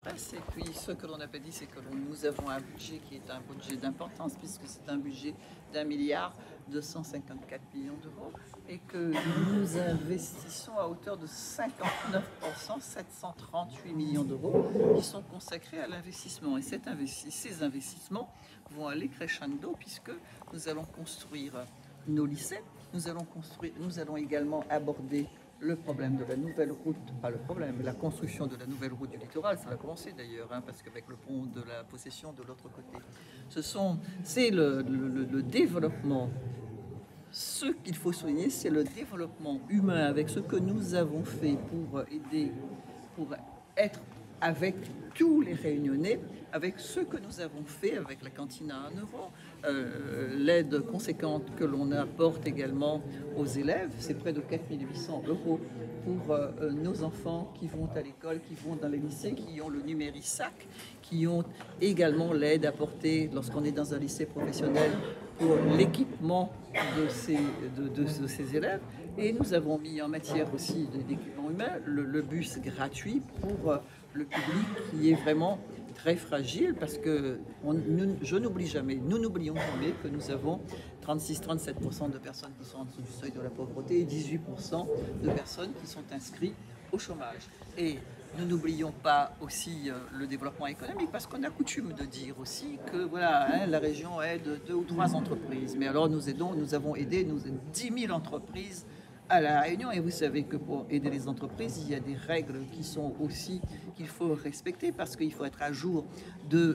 Et puis ce que l'on n'a pas dit, c'est que nous avons un budget qui est un budget d'importance, puisque c'est un budget d'1,254 milliard d'euros, et que nous investissons à hauteur de 59%, 738 millions d'euros, qui sont consacrés à l'investissement. Et ces investissements vont aller crescendo, puisque nous allons construire nos lycées, nous allons également aborder le problème de la nouvelle route, pas le problème, la construction de la nouvelle route du littoral, ça va commencer d'ailleurs, parce qu'avec le pont de la Possession de l'autre côté, c'est le développement. Ce qu'il faut souligner, c'est le développement humain avec ce que nous avons fait pour aider, pour être avec tous les Réunionnais, avec ce que nous avons fait avec la cantine à 1 euro, l'aide conséquente que l'on apporte également aux élèves, c'est près de 4 800 euros pour nos enfants qui vont à l'école, qui vont dans les lycées, qui ont le Numérisac, qui ont également l'aide apportée lorsqu'on est dans un lycée professionnel pour l'équipement de ces élèves. Et nous avons mis en matière aussi d'équipement humain le bus gratuit pour le public qui est vraiment très fragile, parce que je n'oublie jamais, nous n'oublions jamais que nous avons 36-37% de personnes qui sont en dessous du seuil de la pauvreté et 18% de personnes qui sont inscrites au chômage. Et nous n'oublions pas aussi le développement économique, parce qu'on a coutume de dire aussi que voilà, la région aide 2 ou 3 entreprises. Mais alors nous avons aidé 10 000 entreprises à La Réunion, et vous savez que pour aider les entreprises, il y a des règles qui sont aussi qu'il faut respecter, parce qu'il faut être à jour des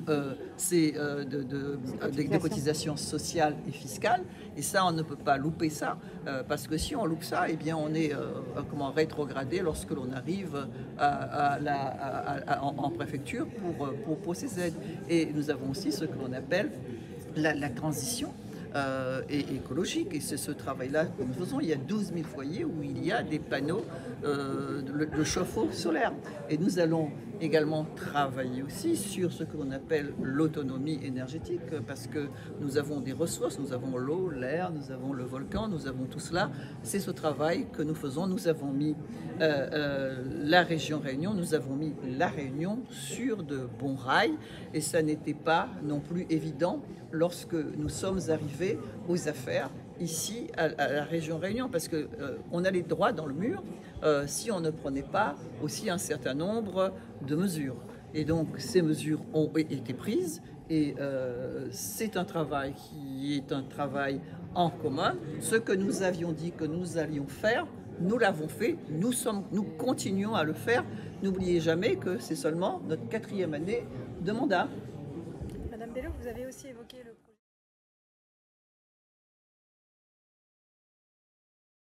cotisations sociales et fiscales, et ça on ne peut pas louper ça, parce que si on loupe ça, eh bien on est rétrogradé lorsque l'on arrive en préfecture pour ces aides. Et nous avons aussi ce que l'on appelle la transition et écologique, et c'est ce travail-là que nous faisons. Il y a 12 000 foyers où il y a des panneaux de chauffe-eau solaire, et nous allons également travailler aussi sur ce que l'on appelle l'autonomie énergétique, parce que nous avons des ressources, nous avons l'eau, l'air, nous avons le volcan, nous avons tout cela. C'est ce travail que nous faisons. Nous avons mis la région Réunion, nous avons mis la Réunion sur de bons rails, et ça n'était pas non plus évident lorsque nous sommes arrivés aux affaires ici à la région Réunion, parce que on allait droit dans le mur si on ne prenait pas aussi un certain nombre de mesures. Et donc ces mesures ont été prises, et c'est un travail qui est un travail en commun. Ce que nous avions dit que nous allions faire, nous l'avons fait, nous continuons à le faire. N'oubliez jamais que c'est seulement notre 4e année de mandat. Madame Bello, vous avez aussi évoqué le